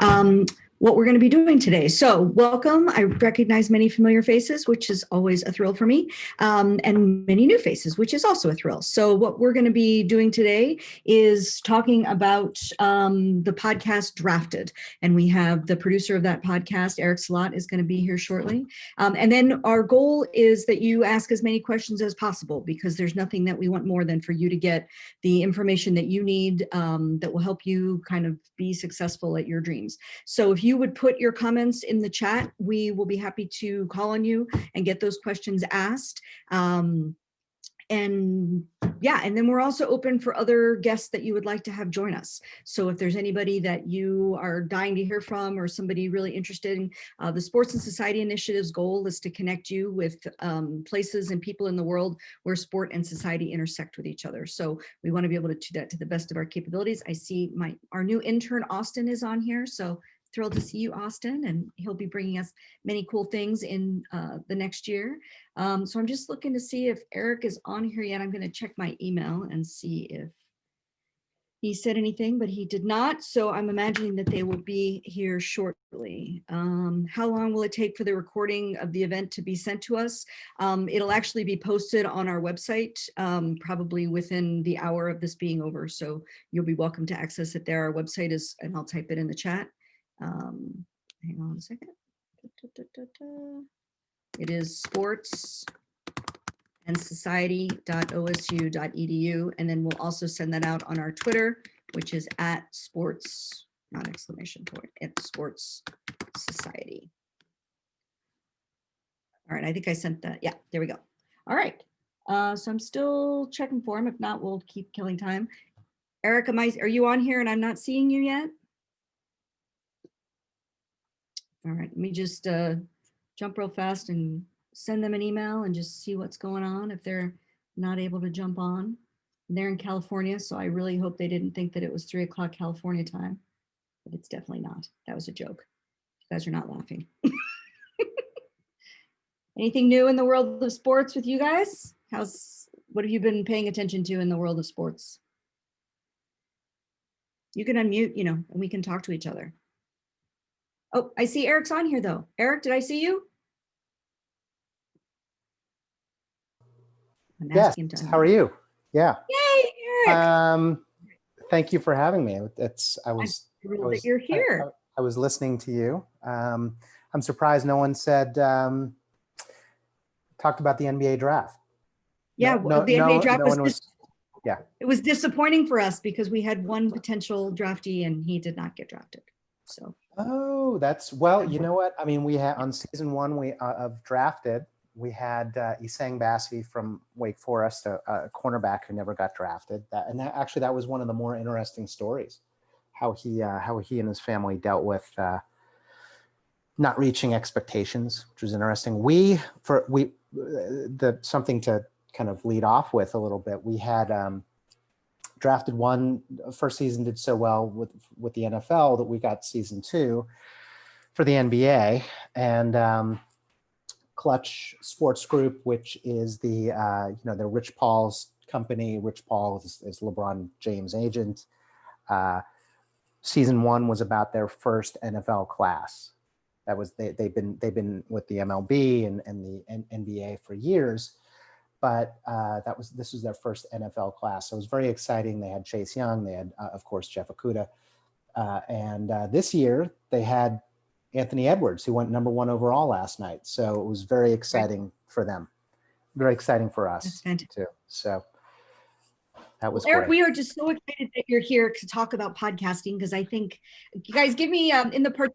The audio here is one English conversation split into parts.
um, what we're going to be doing today. So welcome. I recognize many familiar faces, which is always a thrill for me, and many new faces, which is also a thrill. So what we're going to be doing today is talking about the podcast Drafted. And we have the producer of that podcast, Eric Salat, is going to be here shortly. And then our goal is that you ask as many questions as possible, because there's nothing that we want more than for you to get the information that you need that will help you kind of be successful at your dreams. So if you would put your comments in the chat, we will be happy to call on you and get those questions asked. And then we're also open for other guests that you would like to have join us. So if there's anybody that you are dying to hear from, or somebody really interested in the Sports and Society Initiative's goal is to connect you with places and people in the world where sport and society intersect with each other. So we want to be able to do that to the best of our capabilities. I see our new intern, Austin, is on here. So thrilled to see you, Austin, and he'll be bringing us many cool things in the next year. So I'm just looking to see if Eric is on here yet. I'm going to check my email and see if he said anything, but he did not. So I'm imagining that they will be here shortly. How long will it take for the recording of the event to be sent to us? It'll actually be posted on our website probably within the hour of this being over. So you'll be welcome to access it there. Our website is, and I'll type it in the chat. Hang on a second. It is sportsandsociety.osu.edu, and then we'll also send that out on our Twitter, which is @sports, not exclamation point, @sports society. All right, I think I sent that. Yeah, there we go. All right, so I'm still checking for him. If not, we'll keep killing time. Eric, are you on here and I'm not seeing you yet? All right, let me just jump real fast and send them an email and just see what's going on if they're not able to jump on. They're in California, so I really hope they didn't think that it was 3 o'clock California time, but it's definitely not. That was a joke. You guys are not laughing. Anything new in the world of sports with you guys? What have you been paying attention to in the world of sports? You can unmute, and we can talk to each other. Oh, I see Eric's on here though. Eric, did I see you? Yes, how are you? Yeah. Yay, Eric. Thank you for having me. You're here. I was listening to you. I'm surprised no one said, talked about the NBA draft. Yeah, the NBA draft it was disappointing for us because we had one potential draftee and he did not get drafted. So. Oh, well, you know what? I mean, we had on season 1 of Drafted, we had Essang Bassey from Wake Forest, a cornerback who never got drafted. Actually, that was one of the more interesting stories, how he and his family dealt with not reaching expectations, which was interesting. Something to kind of lead off with a little bit. We had Drafted 1, first season did so well with the NFL that we got season 2 for the NBA, and Clutch Sports Group, which is the Rich Paul's company. Rich Paul is LeBron James' agent. Season 1 was about their first NFL class. That was they've been with the MLB and the NBA for years. But this was their first NFL class. So it was very exciting. They had Chase Young, they had, of course, Jeff Okudah. And this year they had Anthony Edwards, who went #1 overall last night. So it was very exciting for them. Very exciting for us too. So that was Eric, great. we are just so excited that you're here to talk about podcasting, because I think you guys give me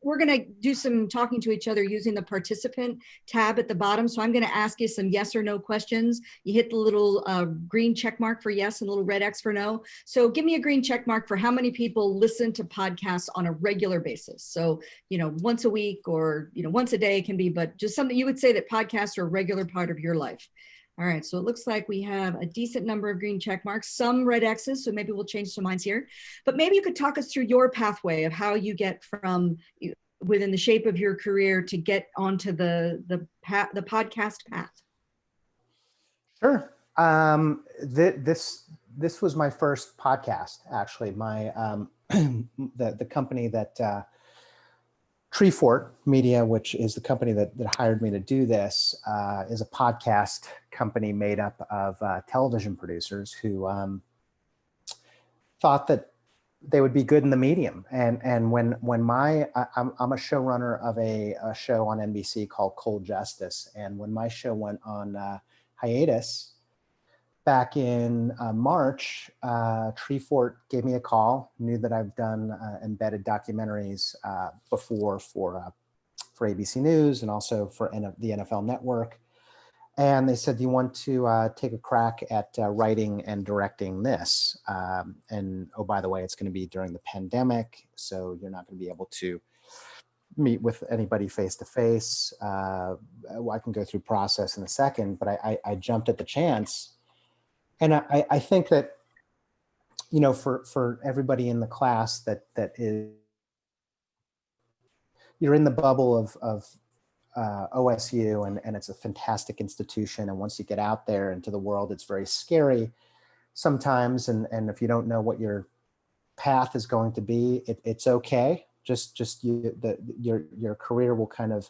we're going to do some talking to each other using the participant tab at the bottom. So I'm going to ask you some yes or no questions. You hit the little green check mark for yes and a little red X for no. So give me a green check mark for how many people listen to podcasts on a regular basis. So, once a week or, once a day can be, but just something you would say that podcasts are a regular part of your life. All right, so it looks like we have a decent number of green check marks, some red X's, so maybe we'll change some minds here. But maybe you could talk us through your pathway of how you get from within the shape of your career to get onto the podcast path. Sure. This was my first podcast, actually. My the company that Treefort Media, which is the company that hired me to do this, is a podcast company made up of television producers who thought that they would be good in the medium. And when I'm a showrunner of a show on NBC called Cold Justice, and when my show went on hiatus back in March, Treefort gave me a call, knew that I've done embedded documentaries before for ABC News and also for the NFL Network. And they said, do you want to take a crack at writing and directing this? And oh, by the way, it's going to be during the pandemic, so you're not going to be able to meet with anybody face to face. I can go through process in a second, but I jumped at the chance. And I think that, for everybody in the class that is, you're in the bubble of OSU, and it's a fantastic institution. And once you get out there into the world, it's very scary sometimes. And if you don't know what your path is going to be, it's okay. Your career will kind of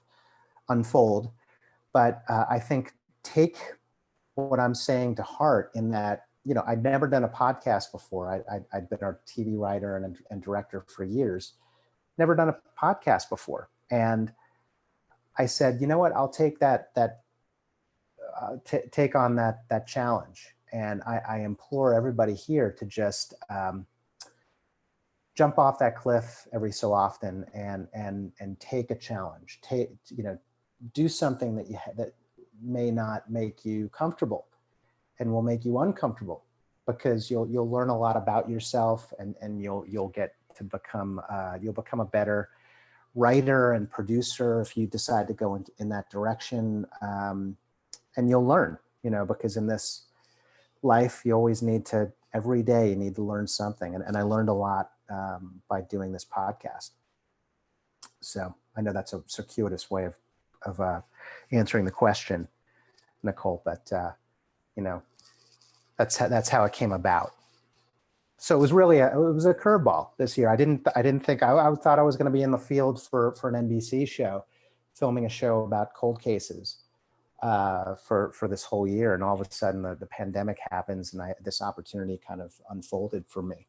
unfold. But I think take what I'm saying to heart in that, I'd never done a podcast before. I'd been a TV writer and director for years, never done a podcast before. And I said, you know what, I'll take take on that challenge. And I implore everybody here to just jump off that cliff every so often and take a challenge. Do something that may not make you comfortable and will make you uncomfortable, because you'll learn a lot about yourself, and you'll get to become a better writer and producer if you decide to go in that direction. And you'll learn, because in this life, you always every day you need to learn something. And I learned a lot by doing this podcast. So I know that's a circuitous way of answering the question, Nicole, but that's how it came about. So it was really it was a curveball this year. I didn't think I thought I was going to be in the field for an NBC show, filming a show about cold cases for this whole year, and all of a sudden the pandemic happens, and this opportunity kind of unfolded for me.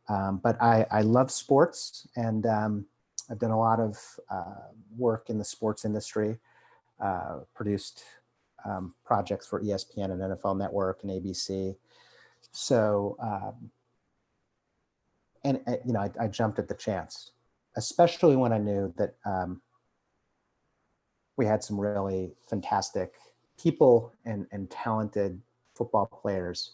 But I love sports, and I've done a lot of work in the sports industry, produced projects for ESPN and NFL Network and ABC. So. And I jumped at the chance, especially when I knew that we had some really fantastic people and talented football players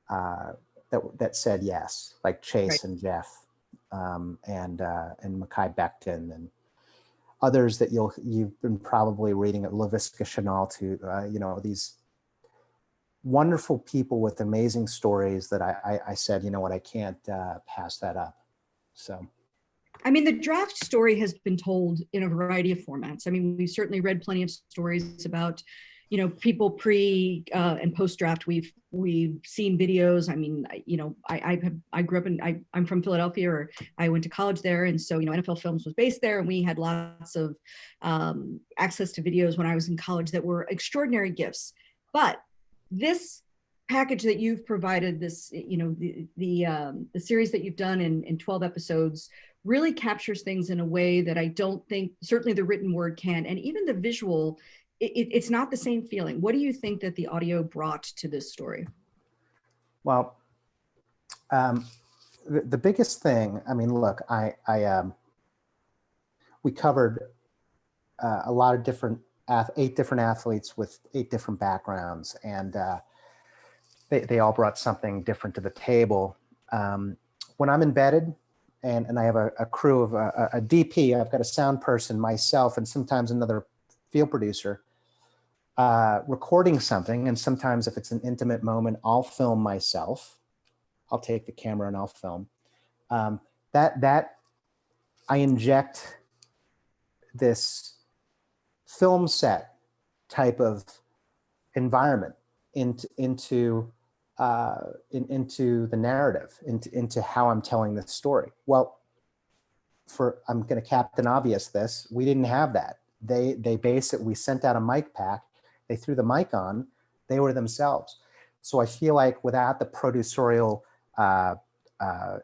that said yes, like Chase Right. and Jeff and Mekhi Becton and others that you've been probably reading at LaVisca Chenault to these wonderful people with amazing stories that I said, you know what, I can't pass that up. So. I mean, the draft story has been told in a variety of formats. I mean, we've certainly read plenty of stories about, people pre and post draft. We've seen videos. I mean, I grew up I'm from Philadelphia, or I went to college there. And so, NFL Films was based there, and we had lots of access to videos when I was in college that were extraordinary gifts. But this package that you've provided, this, the series that you've done in 12 episodes, really captures things in a way that I don't think certainly the written word can, and even the visual, it's not the same feeling. What do you think that the audio brought to this story? Well, the biggest thing, I mean, look, we covered a lot of different 8 different athletes with 8 different backgrounds, and they all brought something different to the table. When I'm embedded, and I have a crew of a DP, I've got a sound person, myself, and sometimes another field producer recording something. And sometimes if it's an intimate moment, I'll film myself. I'll take the camera and I'll film. That I inject this film set type of environment into into the narrative, into how I'm telling the story. Well, I'm going to Captain Obvious this. We didn't have that. They basically, we sent out a mic pack. They threw the mic on. They were themselves. So I feel like without the producerial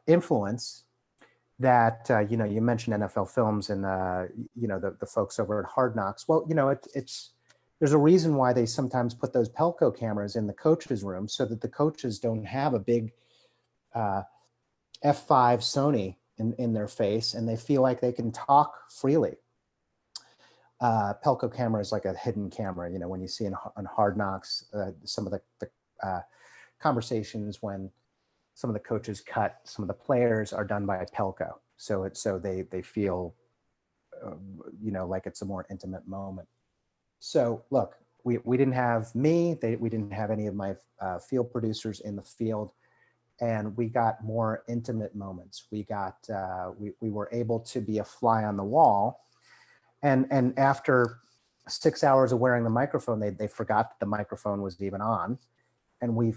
influence that, you mentioned NFL Films and, the folks over at Hard Knocks. Well, there's a reason why they sometimes put those Pelco cameras in the coaches' room so that the coaches don't have a big F5 Sony in their face, and they feel like they can talk freely. Pelco camera is like a hidden camera. When you see on Hard Knocks, some of the conversations when some of the coaches cut some of the players are done by Pelco. So they feel, like it's a more intimate moment. So look, we didn't have me, we didn't have any of my field producers in the field, and we got more intimate moments. We got, we were able to be a fly on the wall. And after 6 hours of wearing the microphone, they forgot that the microphone was even on. And we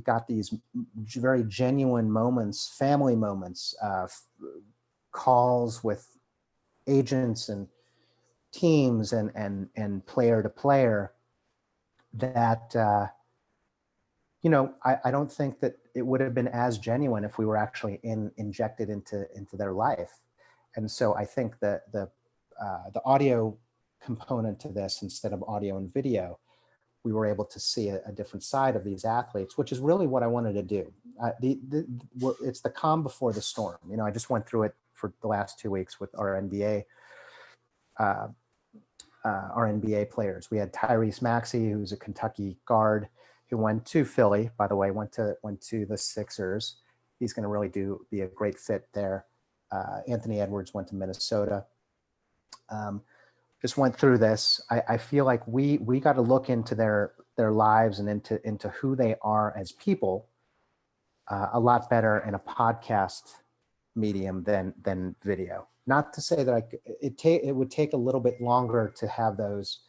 got these very genuine moments, family moments, calls with agents and teams and player to player that, I don't think that it would have been as genuine if we were actually injected into their life. And so I think that the audio component to this, instead of audio and video, we were able to see a different side of these athletes, which is really what I wanted to do. It's the calm before the storm. I just went through it for the last 2 weeks with our NBA players. We had Tyrese Maxey, who's a Kentucky guard, who went to Philly, by the way, went to the Sixers. He's going to really be a great fit there. Anthony Edwards went to Minnesota. Just went through this. I feel like we got to look into their lives and into who they are as people a lot better in a podcast medium than video. Not to say that it would take a little bit longer to have those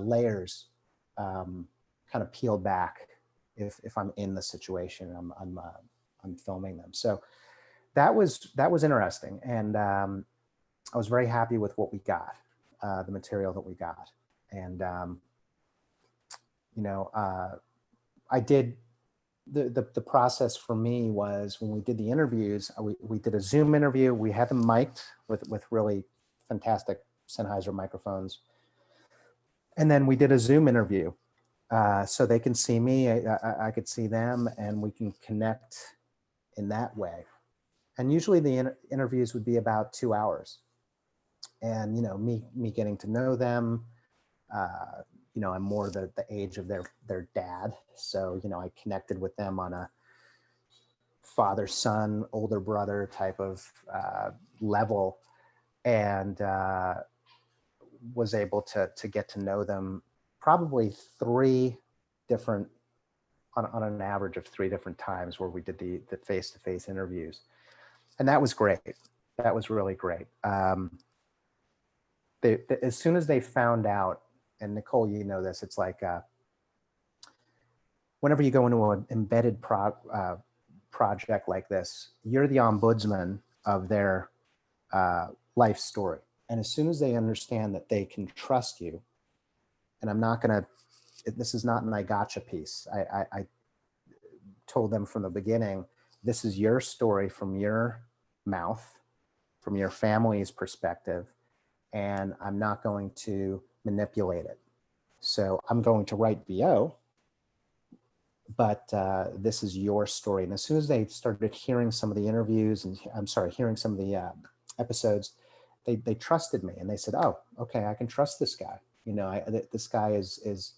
layers kind of peeled back if I'm in the situation and I'm filming them. So that was interesting, and I was very happy with what we got, the material that we got, and I did. The process for me was when we did the interviews, we did a Zoom interview. We had them mic'd with really fantastic Sennheiser microphones. And then we did a Zoom interview. So they can see me, I could see them, and we can connect in that way. And usually the interviews would be about 2 hours. And, me getting to know them, I'm more the age of their dad. So, I connected with them on a father, son, older brother type of level, and was able to get to know them probably on an average of 3 different times where we did the face-to-face interviews. And that was great. That was really great. As soon as they found out, and Nicole, this, it's like whenever you go into an embedded project like this, you're the ombudsman of their life story. And as soon as they understand that they can trust you, and this is not an I gotcha piece. I told them from the beginning, this is your story from your mouth, from your family's perspective, and I'm not going to manipulate it. So I'm going to write VO, but this is your story. And as soon as they started hearing some of the interviews, and hearing some of the episodes, they trusted me, and they said, "Oh, okay, I can trust this guy. This guy is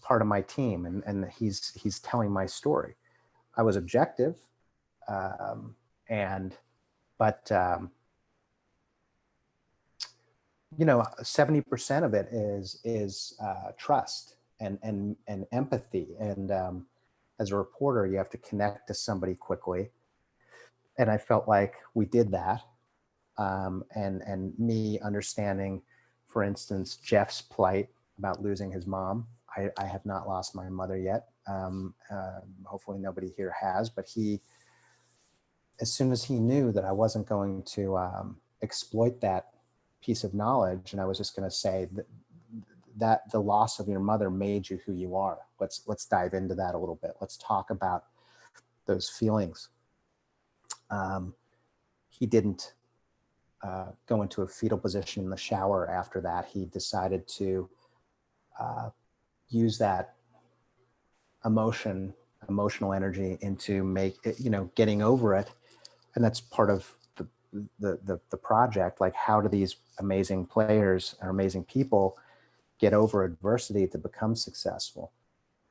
part of my team, and he's telling my story." I was objective, but 70% of it is trust and empathy. And as a reporter, you have to connect to somebody quickly. And I felt like we did that. And me understanding, for instance, Jeff's plight about losing his mom. I have not lost my mother yet. Hopefully nobody here has, but as soon as he knew that I wasn't going to exploit that piece of knowledge, and I was just going to say that the loss of your mother made you who you are. Let's dive into that a little bit. Let's talk about those feelings. He didn't go into a fetal position in the shower after that. He decided to use that emotional energy into getting over it. And that's part of the project. Like, how do these amazing players or amazing people get over adversity to become successful?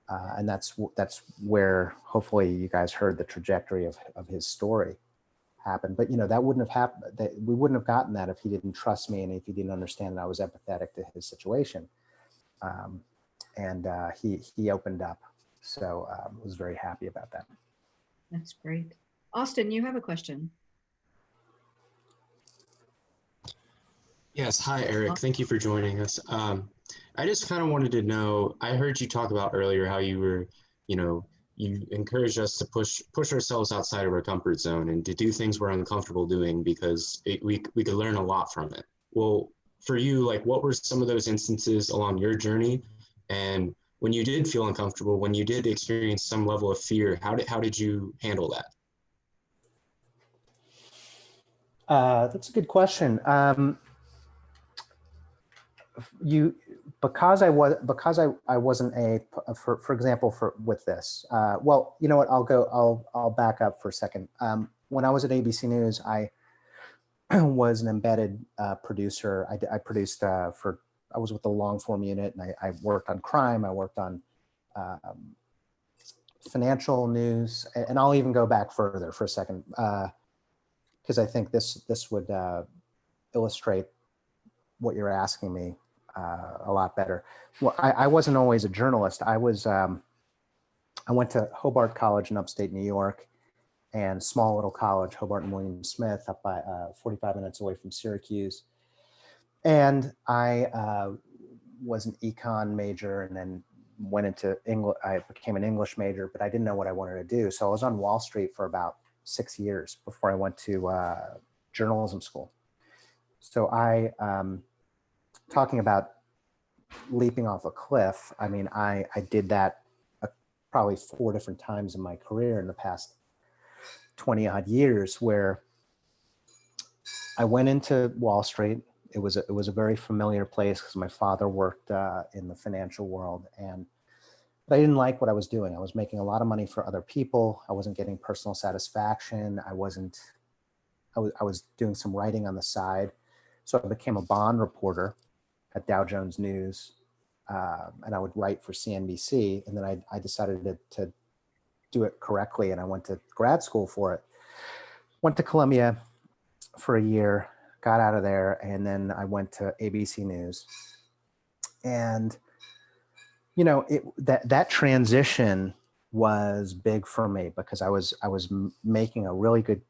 And that's where hopefully you guys heard the trajectory of his story happen. But that wouldn't have happened. We wouldn't have gotten that if he didn't trust me and if he didn't understand that I was empathetic to his situation. And he opened up. So I was very happy about that. That's great. Austin, you have a question. Yes. Hi, Eric. Thank you for joining us. I just kind of wanted to know, I heard you talk about earlier how you were, you encouraged us to push ourselves outside of our comfort zone and to do things we're uncomfortable doing because we could learn a lot from it. Well, for you, like, what were some of those instances along your journey? And when you did feel uncomfortable, when you did experience some level of fear, how did you handle that? That's a good question. Because I wasn't for example, with this, well, you know what, I'll back up for a second. When I was at ABC News, I was an embedded producer. I produced I was with the long form unit, and I worked on crime. I worked on financial news, and I'll even go back further for a second, because I think this would illustrate what you're asking me a lot better. Well, I wasn't always a journalist. I went to Hobart College in upstate New York, and small little college, Hobart and William Smith, up by 45 minutes away from Syracuse. And I was an econ major, and then went into English. I became an English major, but I didn't know what I wanted to do. So I was on Wall Street for about 6 years before I went to journalism school. So talking about leaping off a cliff, I mean, I did that probably 4 different times in my career in the past 20 odd years, where I went into Wall Street. It was a very familiar place because my father worked in the financial world, but I didn't like what I was doing. I was making a lot of money for other people. I wasn't getting personal satisfaction. I was doing some writing on the side. So I became a bond reporter at Dow Jones News, and I would write for CNBC. And then I decided to do it correctly, and I went to grad school for it. Went to Columbia for a year, got out of there, and then I went to ABC News. And that transition was big for me because I was making a really good.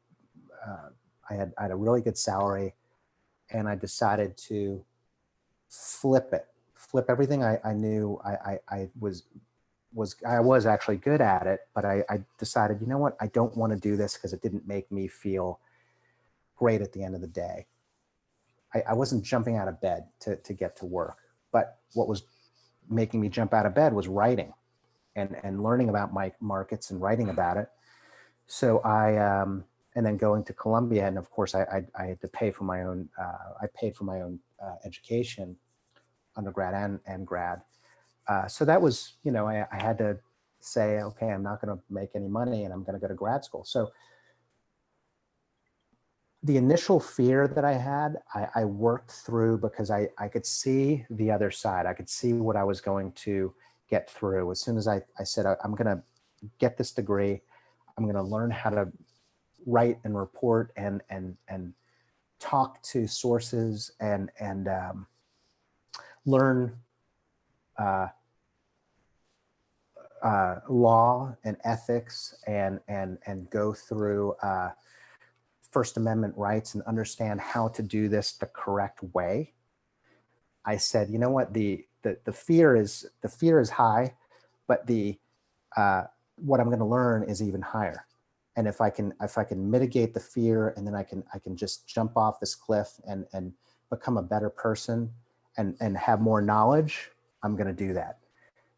I had a really good salary, and I decided to flip everything I knew I was actually good at it, but I decided, you know what, I don't want to do this because it didn't make me feel great at the end of the day. I wasn't jumping out of bed to get to work, but what was making me jump out of bed was writing and learning about markets and writing about it. So and then going to Columbia, and of course I had to pay for my own, I paid for my own education, undergrad and grad. So that was, I had to say, okay, I'm not going to make any money and I'm going to go to grad school. So the initial fear that I had, I worked through because I could see the other side. I could see what I was going to get through. As soon as I said, I'm going to get this degree, I'm going to learn how to write and report and talk to sources and learn law and ethics and go through First Amendment rights and understand how to do this the correct way. I said, you know what, the fear is high, but the what I'm going to learn is even higher. And if I can mitigate the fear, and then I can just jump off this cliff and become a better person and have more knowledge, I'm going to do that.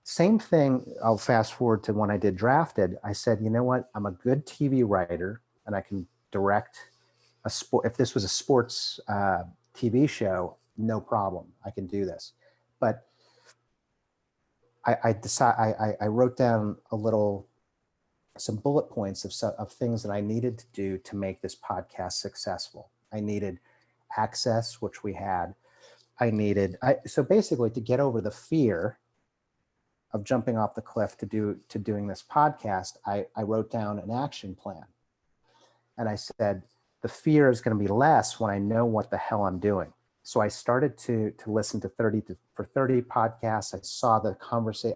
Same thing, I'll fast forward to when I did Drafted. I said, you know what? I'm a good TV writer and I can direct a sport. If this was a sports TV show, no problem. I can do this. But I wrote down some bullet points of things that I needed to do to make this podcast successful. I needed access, which we had. So basically, to get over the fear of jumping off the cliff to doing this podcast, I wrote down an action plan. And I said, the fear is going to be less when I know what the hell I'm doing. So I started to listen to 30 podcasts.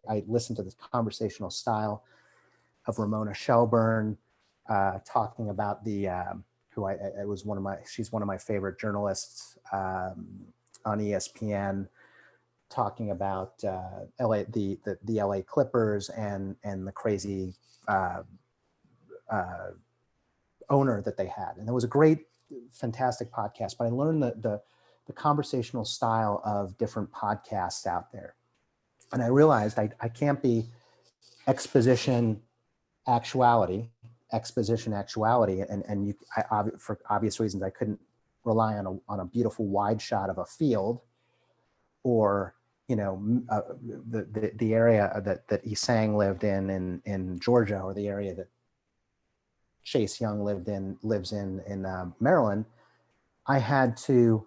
I listened to the conversational style of Ramona Shelburne, talking about she's one of my favorite journalists on ESPN, talking about LA, the LA Clippers and the crazy owner that they had. And it was a great, fantastic podcast, but I learned the conversational style of different podcasts out there. And I realized I can't be exposition actuality, and for obvious reasons, I couldn't rely on a beautiful wide shot of a field, or the area that Isang lived in Georgia, or the area that Chase Young lives in Maryland. I had to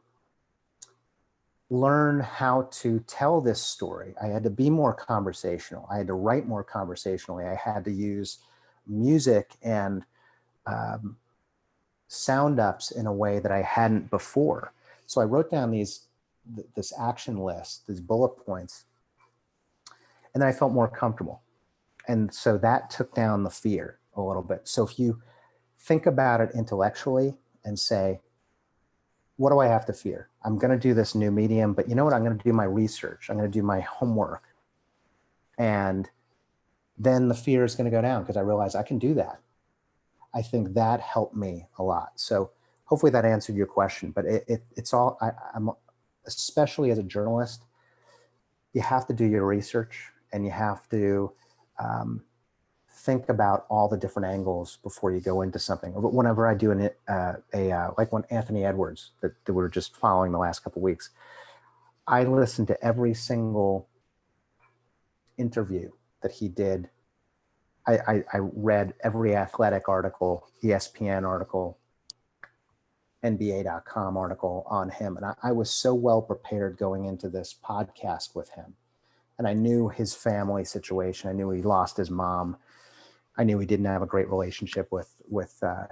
learn how to tell this story. I had to be more conversational. I had to write more conversationally. I had to use music and sound ups in a way that I hadn't before. So I wrote down this action list, these bullet points, and then I felt more comfortable. And so that took down the fear a little bit. So if you think about it intellectually and say, what do I have to fear? I'm going to do this new medium, but you know what? I'm going to do my research. I'm going to do my homework. And then the fear is going to go down because I realize I can do that. I think that helped me a lot. So hopefully that answered your question, but it's all, I'm especially as a journalist, you have to do your research and you have to think about all the different angles before you go into something. But whenever I do like when Anthony Edwards that we were just following the last couple of weeks, I listened to every single interview that he did. I read every athletic article, ESPN article, NBA.com article on him. And I was so well prepared going into this podcast with him. And I knew his family situation. I knew he lost his mom. I knew he didn't have a great relationship with a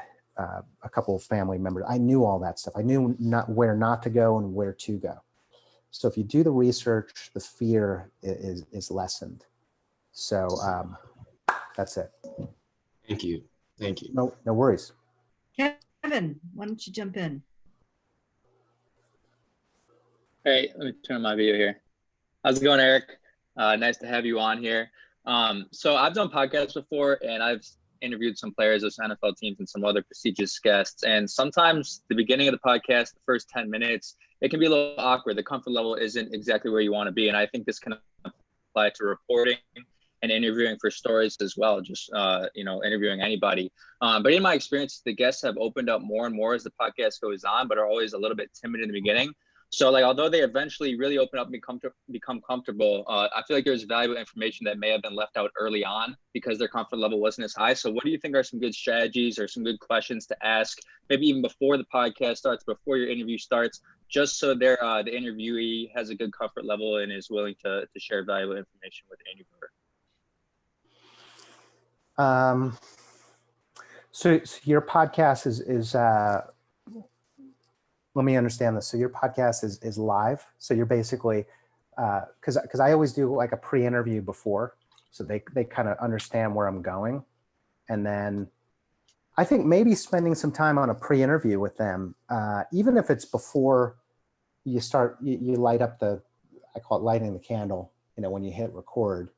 couple of family members. I knew all that stuff. I knew where not to go and where to go. So if you do the research, the fear is lessened. So that's it. Thank you. No worries. Kevin, why don't you jump in? Hey, let me turn my video here. How's it going, Eric? Nice to have you on here. So I've done podcasts before, and I've interviewed some players of NFL teams and some other prestigious guests. And sometimes the beginning of the podcast, the first 10 minutes, it can be a little awkward. The comfort level isn't exactly where you want to be. And I think this can apply to reporting and interviewing for stories as well, just, interviewing anybody. But in my experience, the guests have opened up more and more as the podcast goes on, but are always a little bit timid in the beginning. So although they eventually really open up and become comfortable, I feel like there's valuable information that may have been left out early on because their comfort level wasn't as high. So what do you think are some good strategies or some good questions to ask, maybe even before the podcast starts, before your interview starts, just so the interviewee has a good comfort level and is willing to share valuable information with the interviewer? So your podcast is let me understand this. So your podcast is live. So you're basically, because I always do like a pre-interview before, so they kind of understand where I'm going. And then I think maybe spending some time on a pre-interview with them, even if it's before you start, you light up I call it lighting the candle, when you hit record.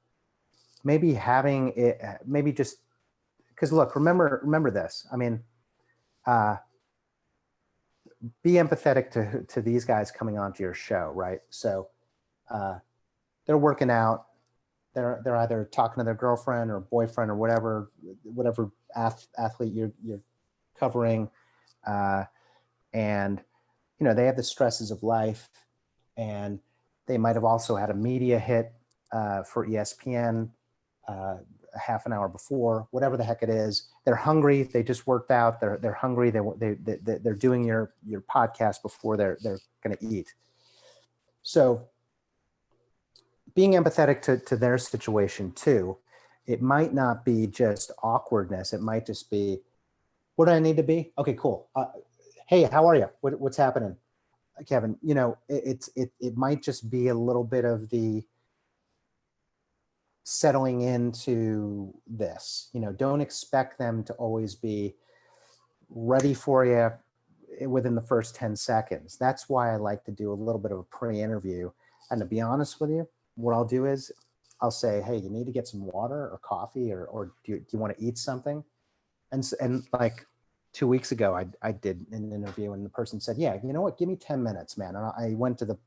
maybe having it, maybe just, because look, remember this. I mean, be empathetic to these guys coming onto your show, right? So they're working out. They're either talking to their girlfriend or boyfriend or whatever athlete you're covering, and they have the stresses of life, and they might have also had a media hit for ESPN a half an hour before, whatever the heck it is. They're hungry. They just worked out. They're hungry. They're doing your podcast before they're going to eat. So being empathetic to their situation too, it might not be just awkwardness. It might just be, what do I need to be? Okay, cool. Hey, how are you? What's happening, Kevin? It might just be a little bit of the settling into this. Don't expect them to always be ready for you within the first 10 seconds. That's why I like to do a little bit of a pre-interview. And to be honest with you, what I'll do is I'll say, hey, you need to get some water or coffee, or do you want to eat something? And like 2 weeks ago, I did an interview, and the person said, yeah, you know what, give me 10 minutes, man. And I went to the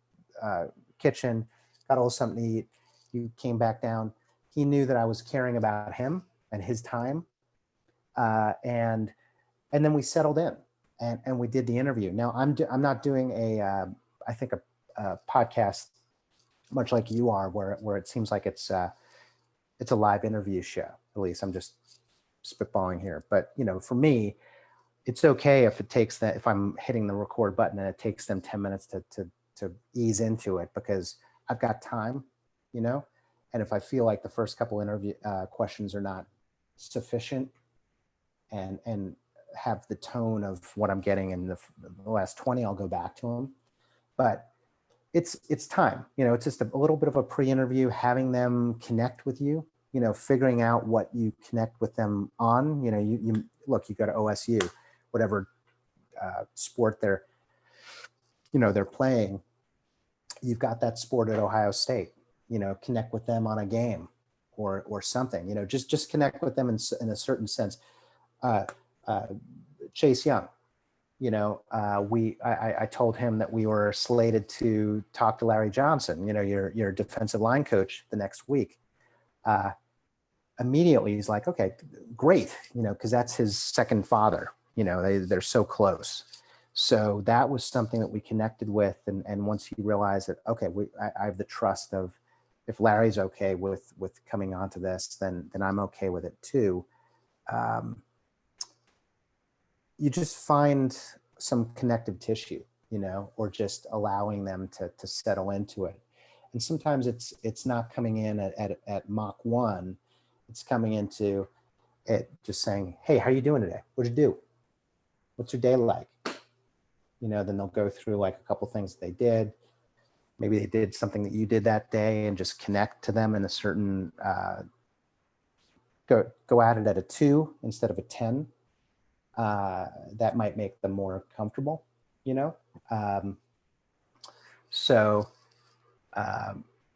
kitchen, got a little something to eat. He came back down. He knew that I was caring about him and his time. And then we settled in and we did the interview. Now I'm not doing a podcast much like you are, where it seems like it's a live interview show. At least I'm just spitballing here. But for me, it's okay if I'm hitting the record button and it takes them 10 minutes to ease into it, because I've got time, and if I feel like the first couple interview questions are not sufficient and have the tone of what I'm getting in the last 20, I'll go back to them. But it's time, it's just a little bit of a pre-interview, having them connect with you, figuring out what you connect with them on. You look, you go to OSU, whatever sport they're playing, you've got that sport at Ohio State, connect with them on a game or something, just connect with them in a certain sense. Chase Young, I told him that we were slated to talk to Larry Johnson, your defensive line coach, the next week. Immediately he's like, okay, great, because that's his second father. They're so close. So that was something that we connected with. And once he realized that, okay, I have the trust of, if Larry's okay with coming onto this, then I'm okay with it too. You just find some connective tissue, or just allowing them to settle into it. And sometimes it's not coming in at Mach 1. It's coming into it just saying, hey, how are you doing today? What'd you do? What's your day like? Then they'll go through like a couple things they did. Maybe they did something that you did that day, and just connect to them in a certain, go at it at a 2 instead of a 10. That might make them more comfortable, So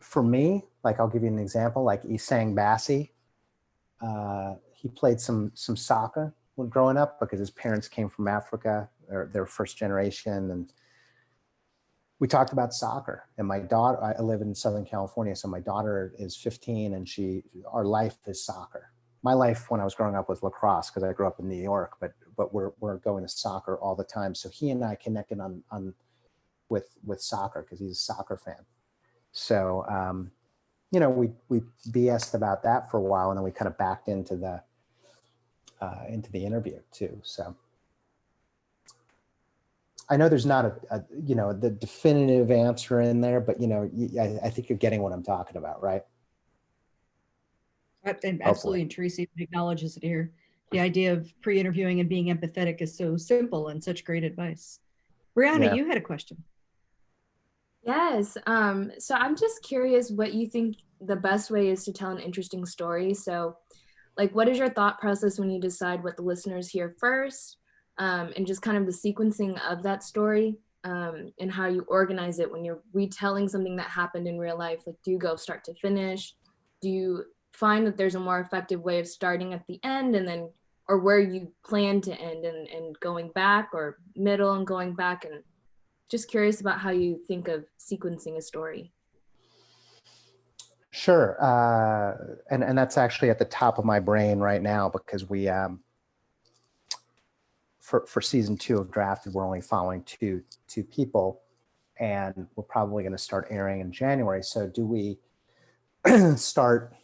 for me, like, I'll give you an example, like Isang Bassi, he played some soccer when growing up, because his parents came from Africa, or they're first generation. And we talked about soccer, and my daughter, I live in Southern California. So my daughter is 15, and our life is soccer. My life when I was growing up was lacrosse, because I grew up in New York, but we're going to soccer all the time. So he and I connected on with soccer, because he's a soccer fan. So, we BS'd about that for a while, and then we kind of backed into the interview too. So I know there's not the definitive answer in there, but I think you're getting what I'm talking about, right? And absolutely, and Teresa acknowledges it here. The idea of pre-interviewing and being empathetic is so simple and such great advice. Brianna, you had a question. Yes. So I'm just curious what you think the best way is to tell an interesting story. So, like, what is your thought process when you decide what the listeners hear first, and just kind of the sequencing of that story, and how you organize it when you're retelling something that happened in real life? Like, do you go start to finish? Do you find that there's a more effective way of starting at the end and then, or where you plan to end and going back, or middle and going back? And just curious about how you think of sequencing a story. Sure. And that's actually at the top of my brain right now, because we, for season 2 of Drafted, we're only following two people, and we're probably going to start airing in January. So do we start,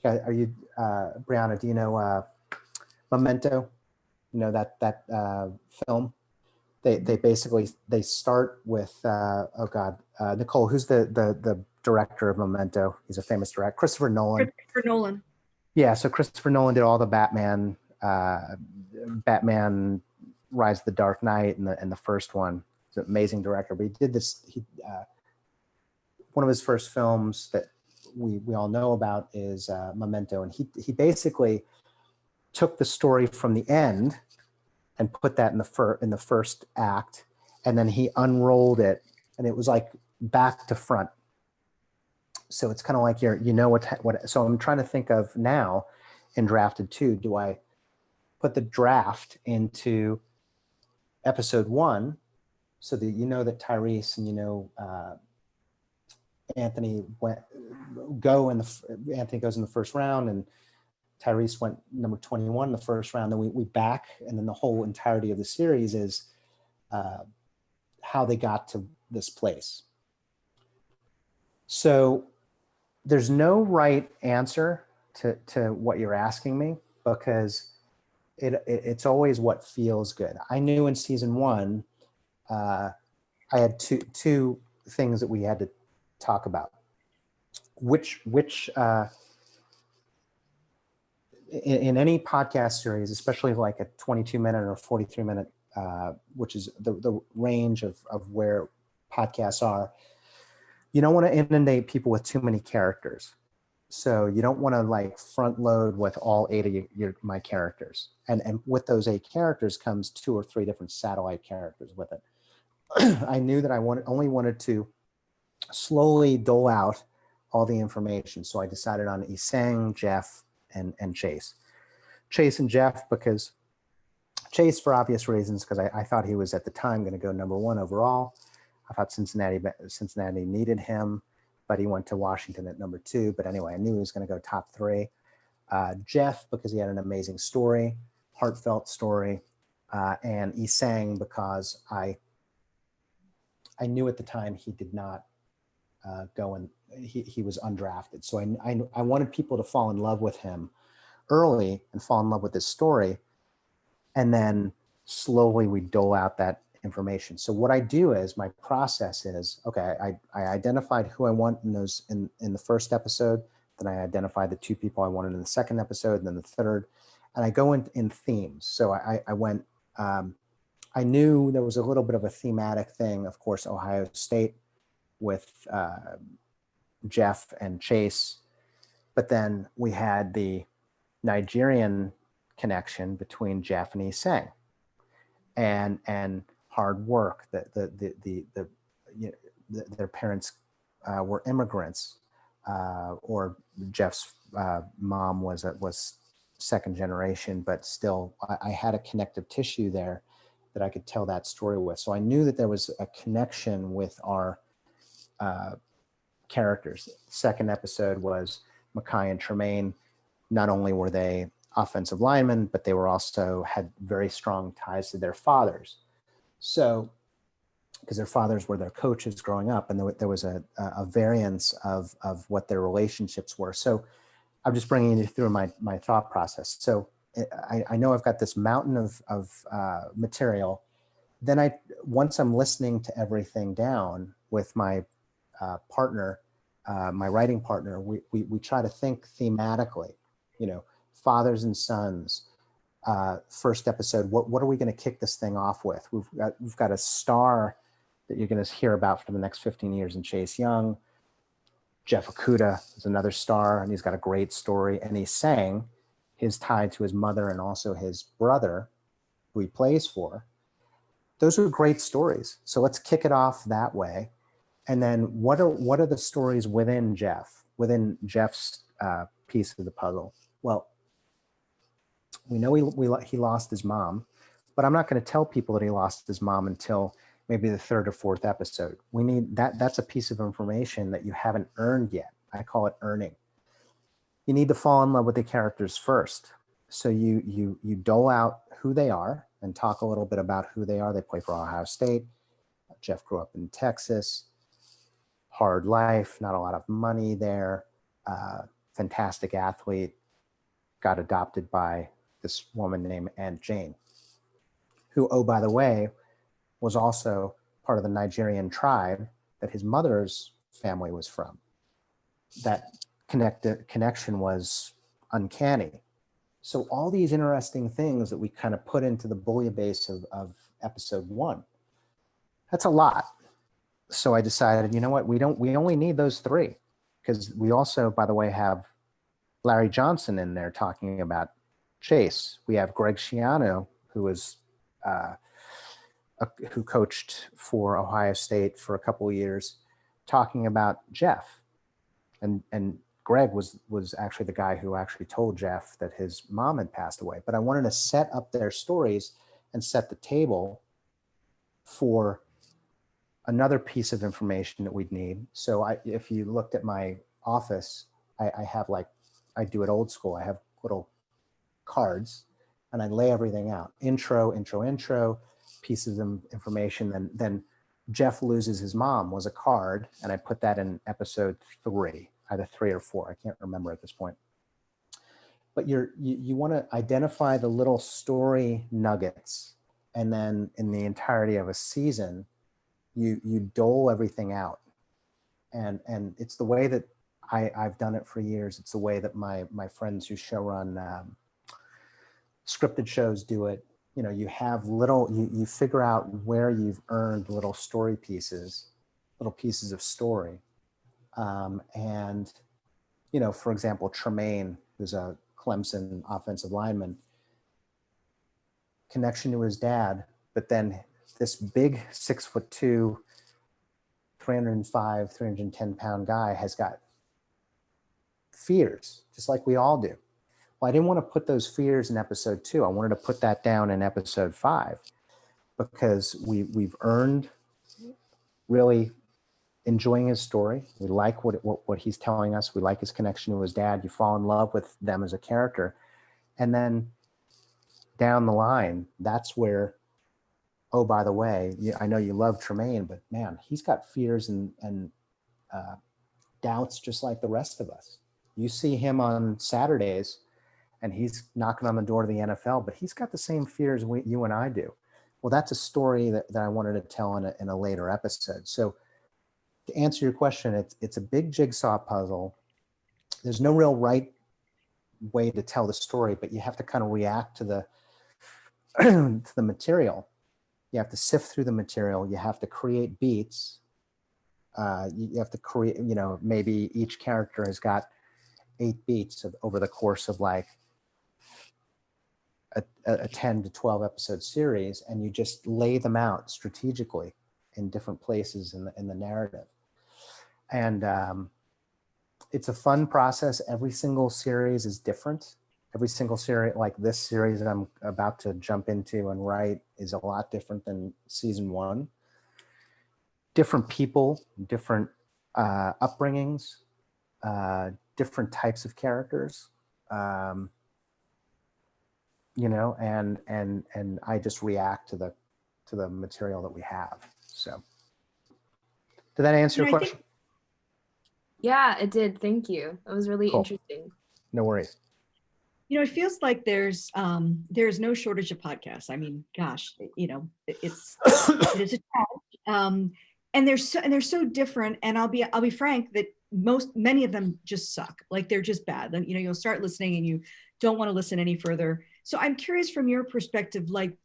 are you, Brianna, do you know Memento? You know, that film? They basically, they start with, Nicole, who's the director of Memento? He's a famous director, Christopher Nolan. Christopher Nolan. Yeah, so Christopher Nolan did all the Batman Rise of the Dark Knight and the first one. He's an amazing director, but he did this, one of his first films that we all know about is Memento, and he basically took the story from the end and put that in the first act, and then he unrolled it, and it was like back to front. So it's kind of like you know what. So I'm trying to think of now in Drafted 2, do I put the draft into episode 1 so that you know that Tyrese and you know Anthony Anthony goes in the first round, and Tyrese went number 21 in the first round. Then we back, and then the whole entirety of the series is how they got to this place. So there's no right answer to what you're asking me, because it's always what feels good. I knew in season 1, I had two things that we had to talk about. Which in any podcast series, especially like a 22-minute or 43-minute, which is the range of where podcasts are, you don't want to inundate people with too many characters. So you don't want to like front load with all 8 of my characters. And with those 8 characters comes 2 or 3 different satellite characters with it. I knew that I only wanted to slowly dole out all the information. So I decided on Isang, Jeff, and Chase. Chase and Jeff, because Chase, for obvious reasons, because I thought he was at the time going to go number 1 overall. I thought Cincinnati needed him, but he went to Washington at number 2. But anyway, I knew he was going to go top 3. Jeff, because he had an amazing story, heartfelt story, and Isang, because I knew at the time he did not go, and he was undrafted. So I wanted people to fall in love with him early and fall in love with his story, and then slowly we dole out that information. So what I do is, my process is, okay, I identified who I want in the first episode, then I identified the 2 people I wanted in the second episode, and then the third, and I go in themes. So I went, I knew there was a little bit of a thematic thing, of course, Ohio State with Jeff and Chase, but then we had the Nigerian connection between Jeff and Isang, and hard work. Their parents were immigrants, or Jeff's mom was second generation, but still I had a connective tissue there that I could tell that story with. So I knew that there was a connection with our characters. Second episode was Makai and Tremaine. Not only were they offensive linemen, but they were also had very strong ties to their fathers. So, because their fathers were their coaches growing up, and there was a variance of what their relationships were. So I'm just bringing you through my thought process. So I know I've got this mountain of material. Then once I'm listening to everything down with my partner, my writing partner, we try to think thematically, fathers and sons. First episode, what are we going to kick this thing off with? We've got a star that you're going to hear about for the next 15 years in Chase Young. Jeff Okuda is another star, and he's got a great story. And he sang his tie to his mother and also his brother, who he plays for. Those are great stories. So let's kick it off that way. And then what are the stories within Jeff, within Jeff's piece of the puzzle. Well, we know he lost his mom, but I'm not going to tell people that he lost his mom until maybe the third or fourth episode. We need that. That's a piece of information that you haven't earned yet. I call it earning. You need to fall in love with the characters first. So you dole out who they are and talk a little bit about who they are. They play for Ohio State. Jeff grew up in Texas. Hard life, not a lot of money there. Fantastic athlete. Got adopted by this woman named Aunt Jane, who, oh, by the way, was also part of the Nigerian tribe that his mother's family was from. That connection was uncanny. So all these interesting things that we kind of put into the bouillabaisse of episode 1, that's a lot. So I decided, you know what, we only need those 3, because we also, by the way, have Larry Johnson in there talking about Chase. We have Greg Schiano, who coached for Ohio State for a couple of years, talking about Jeff. And Greg was actually the guy who actually told Jeff that his mom had passed away. But I wanted to set up their stories and set the table for another piece of information that we'd need. So if you looked at my office, I have I do it old school. I have little cards and I lay everything out. Intro, pieces of information. Then Jeff loses his mom was a card, and I put that in episode 3, either 3 or 4. I can't remember at this point. But you want to identify the little story nuggets, and then in the entirety of a season, you dole everything out. And it's the way that I've done it for years. It's the way that my friends who show run scripted shows do it. You know, you have you figure out where you've earned little story pieces, little pieces of story. And, you know, for example, Tremaine, who's a Clemson offensive lineman, connection to his dad, but then this big 6'2", 305, 310 pound guy has got fears, just like we all do. Well, I didn't want to put those fears in episode 2. I wanted to put that down in episode 5, because we've earned really enjoying his story. We like what he's telling us. We like his connection to his dad. You fall in love with them as a character. And then down the line, that's where, oh, by the way, I know you love Tremaine, but man, he's got fears and doubts just like the rest of us. You see him on Saturdays and he's knocking on the door to the NFL, but he's got the same fears you and I do. Well, that's a story that I wanted to tell in a later episode. So to answer your question, it's a big jigsaw puzzle. There's no real right way to tell the story, but you have to kind of react to the to the material. You have to sift through the material. You have to create beats. You have to create, you know, maybe each character has got 8 beats over the course of like a 10 to 12 episode series, and you just lay them out strategically in different places in the narrative. And it's a fun process. Every single series is different. Every single series, like this series that I'm about to jump into and write, is a lot different than season 1. Different people, different upbringings, different types of characters, you know, and I just react to the material that we have. So, did that answer your question? Yeah, it did. Thank you. It was really interesting. No worries. You know, it feels like there's no shortage of podcasts. I mean, gosh, you know, it is a challenge. And they're so different. And I'll be frank that many of them just suck. Like, they're just bad. Then, you know, you'll start listening and you don't want to listen any further. So I'm curious from your perspective, like,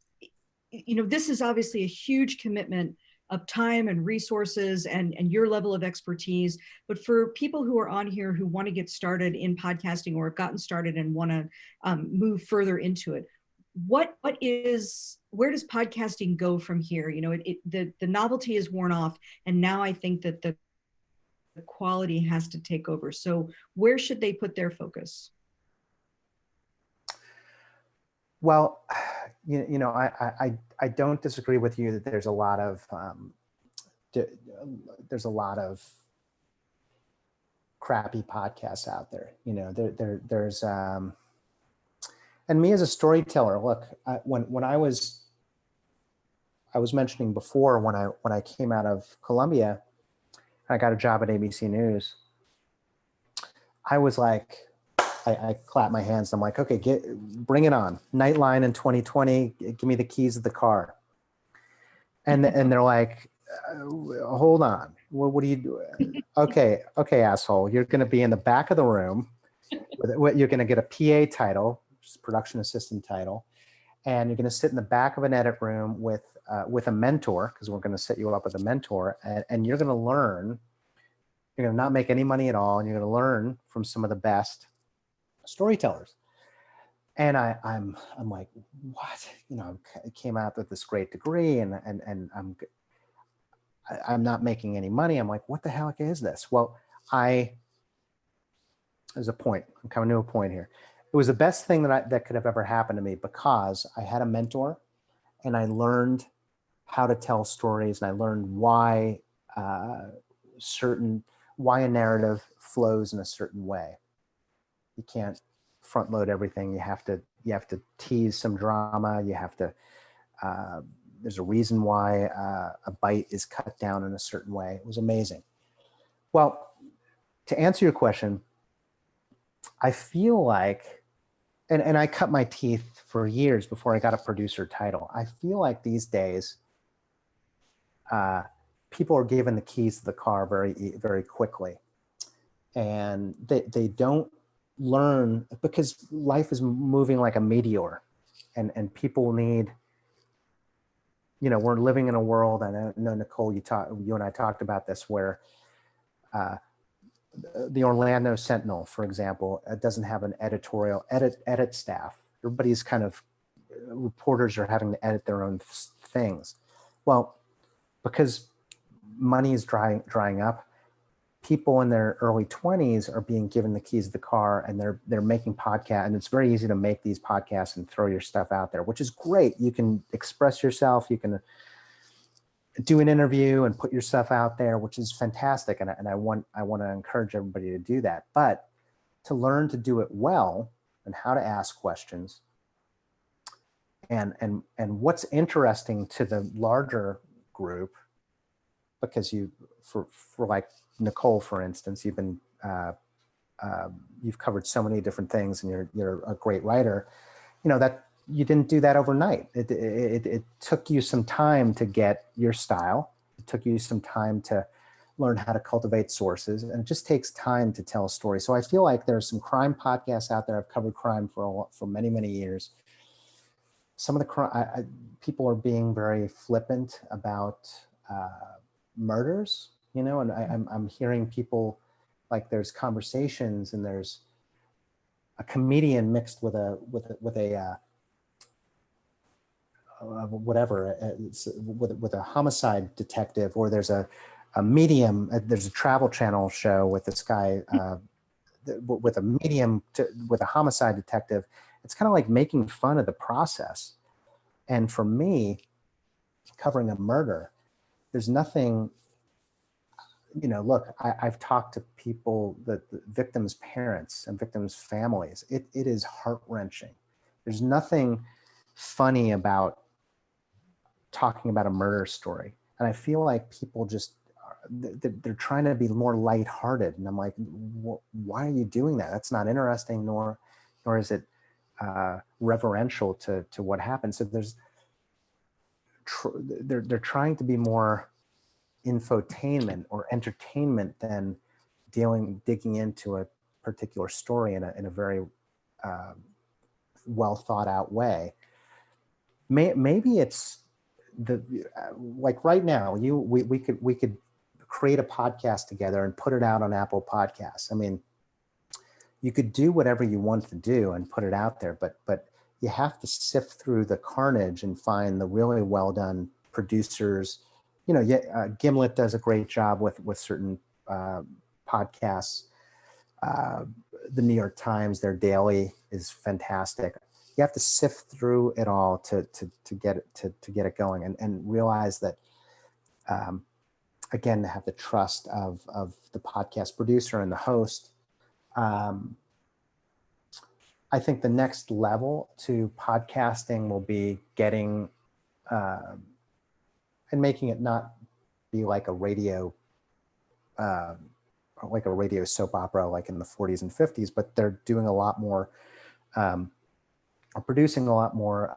you know, this is obviously a huge commitment of time and resources and your level of expertise. But for people who are on here who want to get started in podcasting or have gotten started and want to move further into it, where does podcasting go from here? You know, the novelty is worn off. And now I think that the the quality has to take over. So where should they put their focus? Well, I don't disagree with you that there's a lot of crappy podcasts out there. There's and me as a storyteller, look, when I was mentioning before, when I came out of Columbia, I got a job at ABC News. I was like, I clapped my hands. I'm like, okay, bring it on. Nightline in 2020, give me the keys of the car. And they're like, hold on, what are you doing? Okay, asshole, you're going to be in the back of the room. You're going to get a PA title, which is production assistant title, and you're going to sit in the back of an edit room with a mentor, because we're going to set you up with a mentor, and you're going to learn. You're going to not make any money at all, and you're going to learn from some of the best storytellers. And I'm like, what? I came out with this great degree, and I'm not making any money. I'm like, what the heck is this? Well, there's a point. I'm coming to a point here. It was the best thing that could have ever happened to me, because I had a mentor, and I learned how to tell stories, and I learned why a narrative flows in a certain way. You can't front load everything. You have to tease some drama. You have to. There's a reason why a bite is cut down in a certain way. It was amazing. Well, to answer your question, I feel like, and I cut my teeth for years before I got a producer title. I feel like these days, people are given the keys to the car very, very quickly, and they don't learn, because life is moving like a meteor, and people need. We're living in a world, and I know, Nicole, you and I talked about this, where the Orlando Sentinel, for example, doesn't have an editorial edit staff. Everybody's reporters are having to edit their own things. Well, because money is drying up, people in their early 20s are being given the keys of the car, and they're making podcasts, and it's very easy to make these podcasts and throw your stuff out there, which is great. You can express yourself, you can do an interview and put your stuff out there, which is fantastic, and I want to encourage everybody to do that. But to learn to do it well, and how to ask questions, and what's interesting to the larger group, because for like Nicole, for instance, you've covered so many different things, and you're a great writer. That you didn't do that overnight. It took you some time to get your style. It took you some time to learn how to cultivate sources, and it just takes time to tell a story. So I feel like there's some crime podcasts out there. I've covered crime for many, many years. Some of the people are being very flippant about murders, and I'm hearing people, like, there's conversations, and there's a comedian mixed with a homicide detective, or there's a medium. There's a Travel Channel show with this guy with a medium with a homicide detective. It's kind of like making fun of the process. And for me, covering a murder, there's nothing. Look, I've talked to people, the victims' parents and victims' families. It is heart-wrenching. There's nothing funny about talking about a murder story. And I feel like people they're trying to be more lighthearted. And I'm like, why are you doing that? That's not interesting, nor is it reverential to what happened. So they're trying to be more infotainment or entertainment than digging into a particular story in a very well thought out way. Maybe it's like right now, we could create a podcast together and put it out on Apple Podcasts. I mean, you could do whatever you want to do and put it out there, but you have to sift through the carnage and find the really well done producers. Gimlet does a great job with certain podcasts. The New York Times, their daily is fantastic. You have to sift through it all to get it going, and realize that, again, to have the trust of the podcast producer and the host. I think the next level to podcasting will be getting and making it not be like a radio soap opera like in the 40s and 50s, but they're doing a lot more, are producing a lot more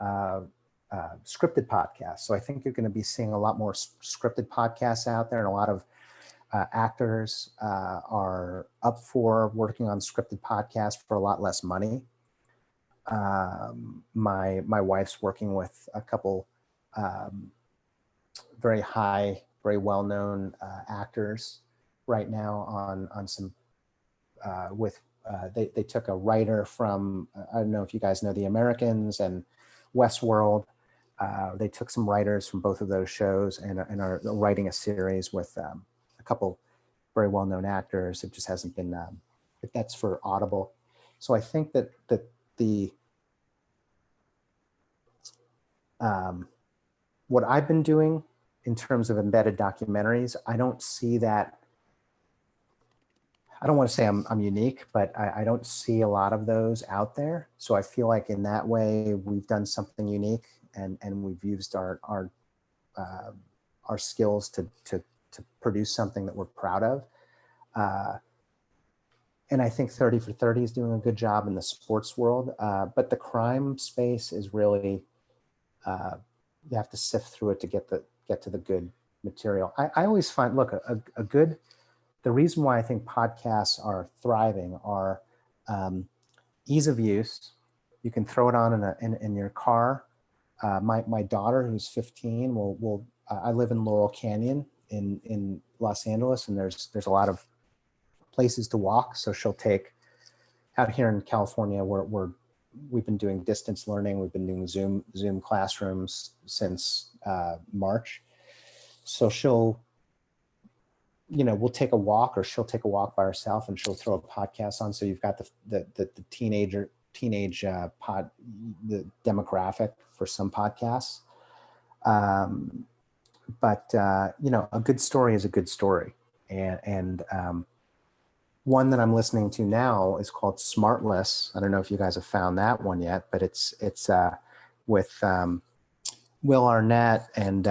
scripted podcasts. So I think you're going to be seeing a lot more scripted podcasts out there, and a lot of actors are up for working on scripted podcasts for a lot less money. My wife's working with a couple very very well-known actors right now on some they took a writer from, I don't know if you guys know The Americans and Westworld. They took some writers from both of those shows and are writing a series with a couple very well-known actors. It just hasn't been, that's for Audible. So I think that the what I've been doing in terms of embedded documentaries, I don't see that. I don't want to say I'm unique, but I don't see a lot of those out there. So I feel like in that way we've done something unique, and we've used our skills to produce something that we're proud of. And I think 30 for 30 is doing a good job in the sports world, but the crime space is really, you have to sift through it to get to the good material. I always find, look, a good, the reason why I think podcasts are thriving are ease of use. You can throw it on in your car. My daughter, who's 15, will I live in Laurel Canyon in Los Angeles, and there's a lot of places to walk. So she'll take, out here in California, we've been doing distance learning. We've been doing Zoom classrooms since March. So she'll, we'll take a walk, or she'll take a walk by herself, and she'll throw a podcast on. So you've got the teenage the demographic for some podcasts. But a good story is a good story. And one that I'm listening to now is called Smartless. I don't know if you guys have found that one yet, but it's with Will Arnett and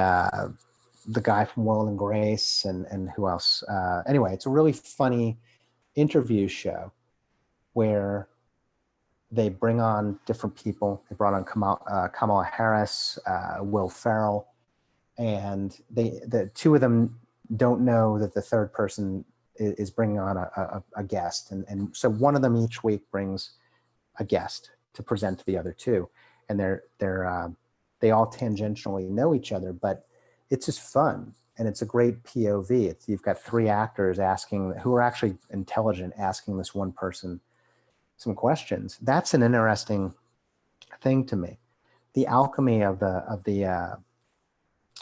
the guy from Will and Grace and who else? Anyway, it's a really funny interview show where they bring on different people. They brought on Kamala Harris, Will Ferrell, and the two of them don't know that the third person is bringing on a guest. And so one of them each week brings a guest to present to the other two. And they all tangentially know each other, but it's just fun. And it's a great POV. You've got three actors who are actually intelligent, asking this one person some questions. That's an interesting thing to me. The alchemy of the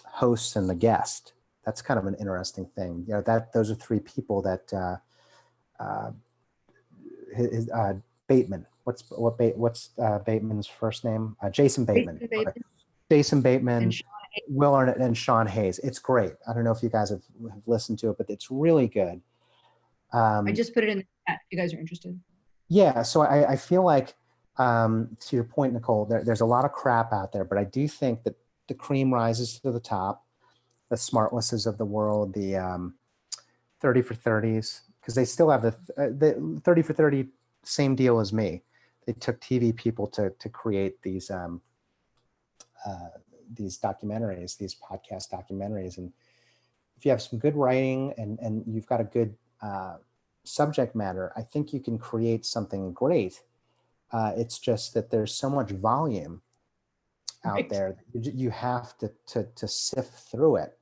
hosts and the guest. That's kind of an interesting thing. Those are three people that Bateman. What's Bateman's first name? Jason Bateman. Jason Bateman, Will Arnett, and Sean Hayes. It's great. I don't know if you guys have listened to it, but it's really good. I just put it in the chat if you guys are interested. Yeah, so I feel like, to your point, Nicole, there's a lot of crap out there, but I do think that the cream rises to the top. The Smartlesses of the world, the 30 for 30s, because they still have the 30 for 30, same deal as me. They took TV people to create these documentaries, these podcast documentaries. And if you have some good writing and you've got a good subject matter, I think you can create something great. It's just that there's so much volume out there. You have to sift through it.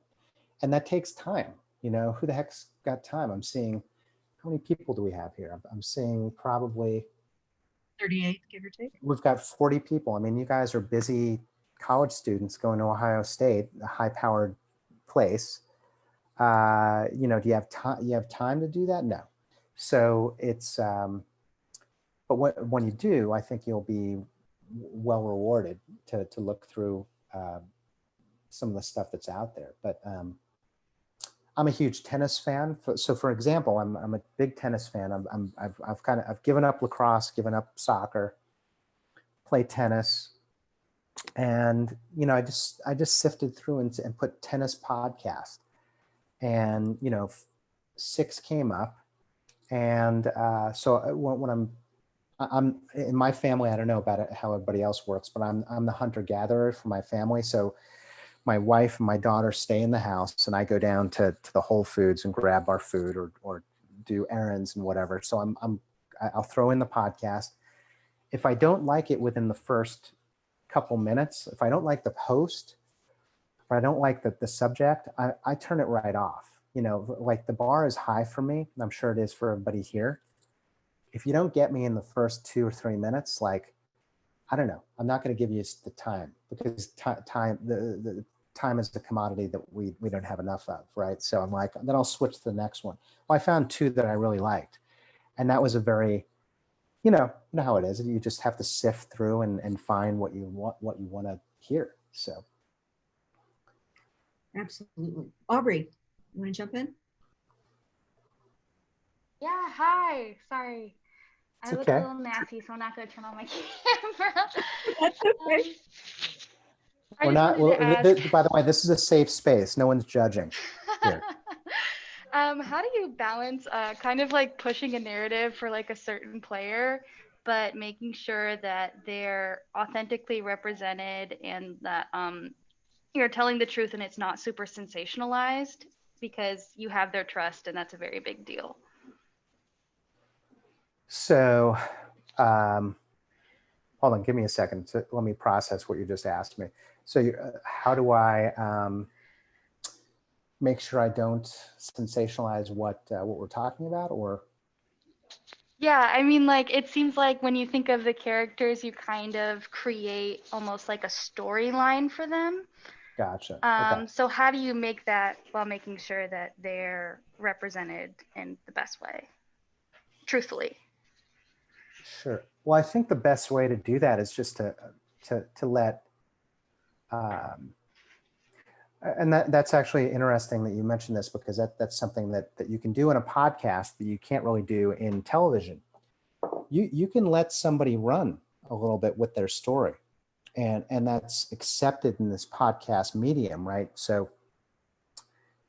And that takes time. Who the heck's got time? I'm seeing, how many people do we have here? I'm seeing probably 38, give or take. We've got 40 people. I mean, you guys are busy college students going to Ohio State, a high-powered place. Do you have time? You have time to do that? No. So it's, but when you do, I think you'll be well rewarded to look through some of the stuff that's out there. But I'm a huge tennis fan. So for example, I'm a big tennis fan. I've given up lacrosse, given up soccer, play tennis. And, you know, I just sifted through and put tennis podcast, and, you know, 6 came up. And so when I'm in my family, I don't know about it, how everybody else works, but I'm the hunter gatherer for my family. So my wife and my daughter stay in the house, and I go down to the Whole Foods and grab our food or do errands and whatever. So I'll throw in the podcast. If I don't like it within the first couple minutes, if I don't like the host, if I don't like the subject, I turn it right off. You know, like the bar is high for me, and I'm sure it is for everybody here. If you don't get me in the first 2 or 3 minutes, like, I don't know, I'm not going to give you the time, because the time is the commodity that we don't have enough of, right? So I'm like, then I'll switch to the next one. Well, I found 2 that I really liked, and that was a very, you know how it is. You just have to sift through and find what you want to hear. So. Absolutely. Aubrey, you want to jump in? Yeah, hi. Sorry. It's I look okay. a little nasty, so I'm not going to turn on my camera. That's okay. I We're just not, wanted to ask, by the way, this is a safe space. No one's judging here. how do you balance kind of like pushing a narrative for like a certain player, but making sure that they're authentically represented and that you're telling the truth and it's not super sensationalized, because you have their trust and that's a very big deal. So, hold on, give me a second. So let me process what you just asked me. So how do I make sure I don't sensationalize what we're talking about, or? Yeah, I mean, like, it seems like when you think of the characters, you kind of create almost like a storyline for them. Gotcha. Okay. So how do you make that while making sure that they're represented in the best way, truthfully? Sure. Well, I think the best way to do that is just to let, and that's actually interesting that you mentioned this, because that's something that you can do in a podcast that you can't really do in television. You can let somebody run a little bit with their story, and that's accepted in this podcast medium, right? So,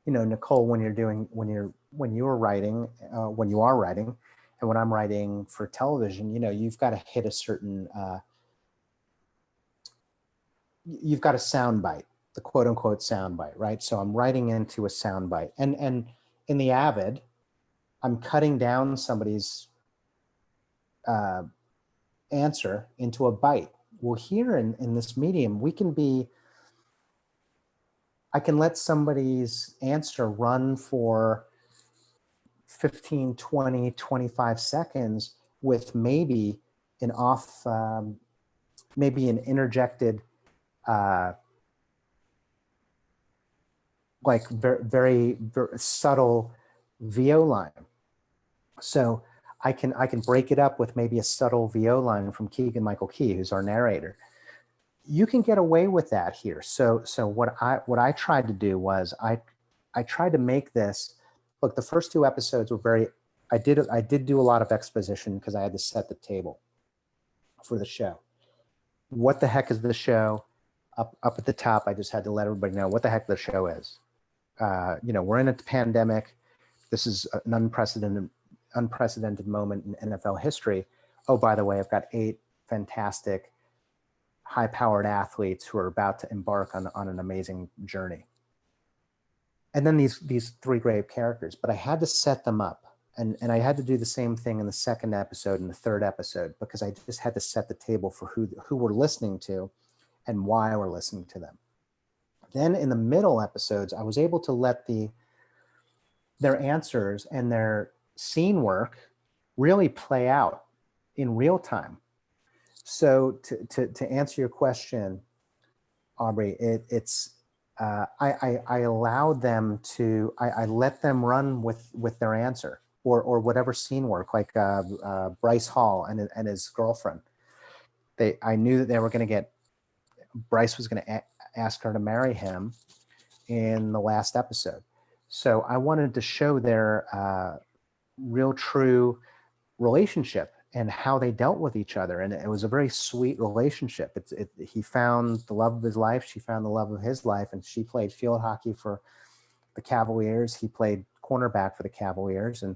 you know, Nicole, when you are writing, and when I'm writing for television, you know, you've got to hit a certain, you've got a sound bite, the quote unquote sound bite, right? So I'm writing into a sound bite, and in the Avid, I'm cutting down somebody's answer into a bite. Well, here in this medium, I can let somebody's answer run for 15, 20, 25 seconds with maybe maybe an interjected, like very, very subtle VO line. So I can break it up with maybe a subtle VO line from Keegan-Michael Key, who's our narrator. You can get away with that here. So what I tried to do was I tried to make this, look, the first 2 episodes were I did do a lot of exposition because I had to set the table for the show. What the heck is the show? Up at the top, I just had to let everybody know what the heck the show is. You know, we're in a pandemic. This is an unprecedented moment in NFL history. Oh, by the way, I've got 8 fantastic, high-powered athletes who are about to embark on an amazing journey. And then these 3 great characters, but I had to set them up. And I had to do the same thing in the 2nd episode and the 3rd episode, because I just had to set the table for who we're listening to and why we're listening to them. Then in the middle episodes, I was able to let their answers and their scene work really play out in real time. So to answer your question, Aubrey, I allowed them to, I let them run with their answer. or whatever scene work, like Bryce Hall and his girlfriend. I knew that they were going to get, Bryce was going to ask her to marry him in the last episode. So I wanted to show their real true relationship and how they dealt with each other. And it was a very sweet relationship. He found the love of his life. She found the love of his life. And she played field hockey for the Cavaliers. He played cornerback for the Cavaliers. And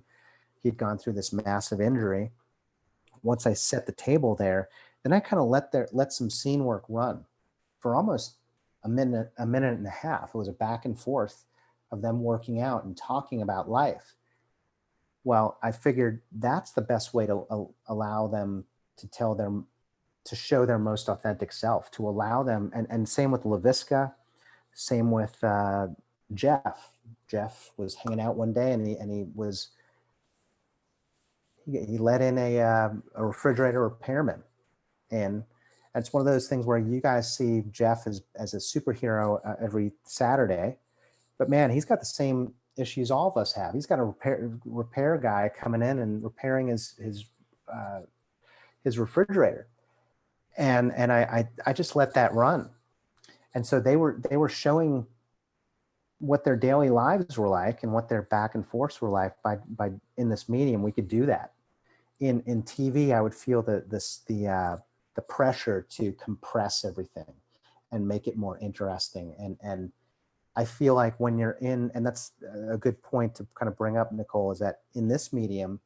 he'd gone through this massive injury. Once I set the table there, then I kind of let some scene work run for almost a minute and a half. It was a back and forth of them working out and talking about life. Well, I figured that's the best way to allow them to show their most authentic self, to allow them, and same with LaVisca, same with Jeff. Jeff was hanging out one day and he let in a refrigerator repairman. And it's one of those things where you guys see Jeff as a superhero every Saturday, but man, he's got the same issues all of us have. He's got a repair guy coming in and repairing his refrigerator. And I just let that run. And so they were showing what their daily lives were like and what their back and forths were like by in this medium. We could do that. In TV, I would feel the pressure to compress everything and make it more interesting. And I feel like when you're in, and that's a good point to kind of bring up, Nicole, is that in this medium,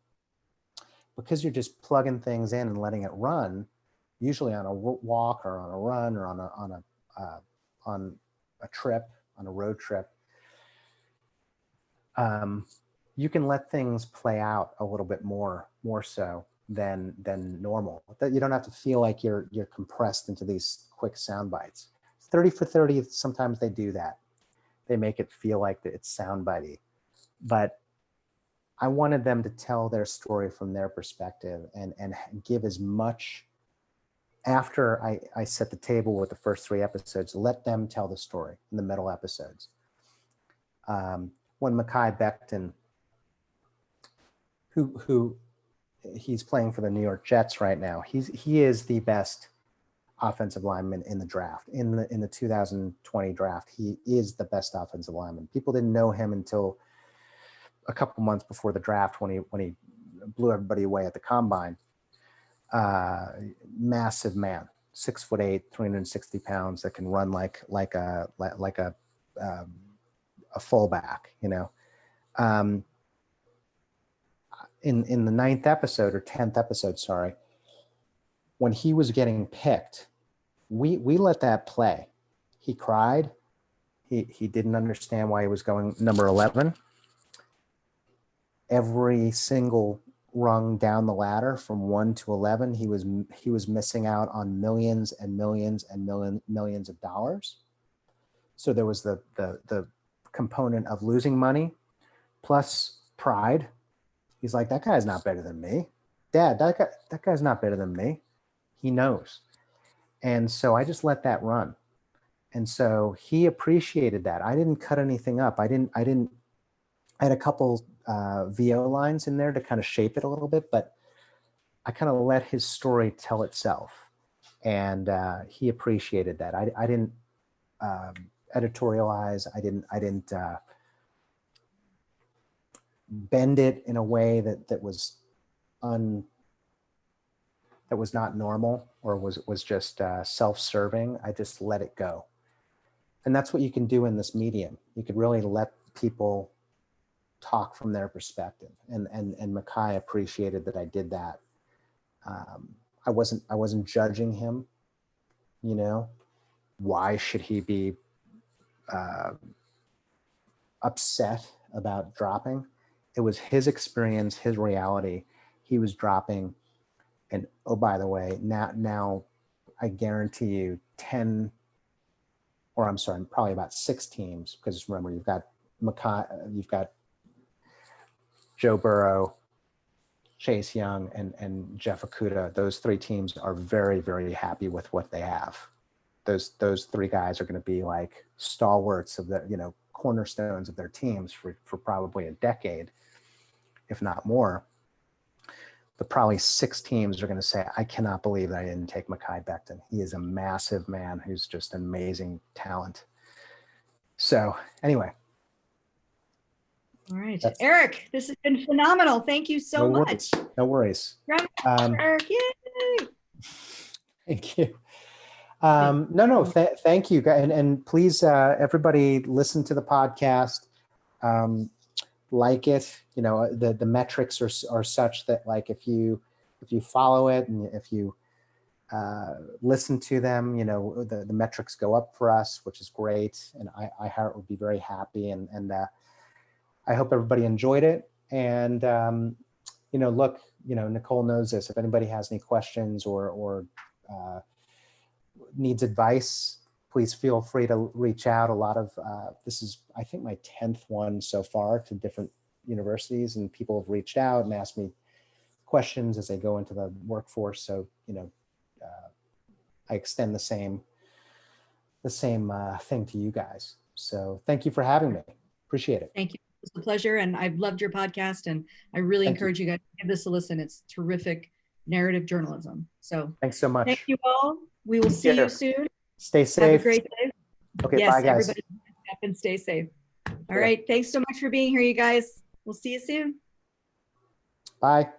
because you're just plugging things in and letting it run, usually on a walk or on a run or on a trip, on a road trip, you can let things play out a little bit more so than normal. That you don't have to feel like you're compressed into these quick sound bites. 30 for 30, sometimes they do that. They make it feel like it's soundbitey. But I wanted them to tell their story from their perspective and give as much. After I set the table with the first 3 episodes, let them tell the story in the middle episodes. When Mekhi Becton, who he's playing for the New York Jets right now, he is the best offensive lineman in the draft. In the 2020 draft, he is the best offensive lineman. People didn't know him until a couple months before the draft when he blew everybody away at the combine. Massive man, 6'8", 360 pounds, that can run like a fullback, you know. In the 9th episode or 10th episode, sorry, when he was getting picked, we let that play. He cried. He didn't understand why he was going number 11. Every single rung down the ladder from 1 to 11, he was missing out on millions and millions and millions of dollars. So there was the component of losing money plus pride. He's like, that guy's not better than me. Dad, that guy's not better than me. He knows. And so I just let that run. And so he appreciated that. I didn't cut anything up. I had a couple VO lines in there to kind of shape it a little bit, but I kind of let his story tell itself. And he appreciated that. I didn't editorialize. I didn't bend it in a way that was not normal or was just self-serving. I just let it go. And that's what you can do in this medium. You could really let people talk from their perspective. And Mekhi appreciated that I did that. I wasn't judging him, you know. Why should he be upset about dropping? It was his experience, his reality. He was dropping. And oh, by the way, now I guarantee you 10, or I'm sorry, probably about 6 teams, because remember, you've got Mekhi, you've got Joe Burrow, Chase Young, and Jeff Okudah. Those 3 teams are very, very happy with what they have. Those 3 guys are going to be like stalwarts of the, cornerstones of their teams for probably a decade. if not more. But probably 6 teams are going to say, I cannot believe that I didn't take Mekhi Becton. He is a massive man who's just an amazing talent. So anyway. All right. Eric, this has been phenomenal. Thank you so much. No worries. Eric, yay! Thank you. Thank you. And please, everybody listen to the podcast. Like it, the metrics are such that, like, if you follow it and if you listen to them, the metrics go up for us, which is great. And iHeart would be very happy. And I hope everybody enjoyed it. And, look, Nicole knows this. If anybody has any questions or needs advice, please feel free to reach out. A lot of, this is, I think, my 10th one so far to different universities, and people have reached out and asked me questions as they go into the workforce. So, I extend the same thing to you guys. So thank you for having me. Appreciate it. Thank you. It's a pleasure. And I've loved your podcast, and I really encourage you guys to give this a listen. It's terrific narrative journalism. So thanks so much. Thank you all. We will see you soon. Stay safe. Have a great day. Okay, yes, bye, guys. Everybody up and stay safe. All right. Thanks so much for being here, you guys. We'll see you soon. Bye.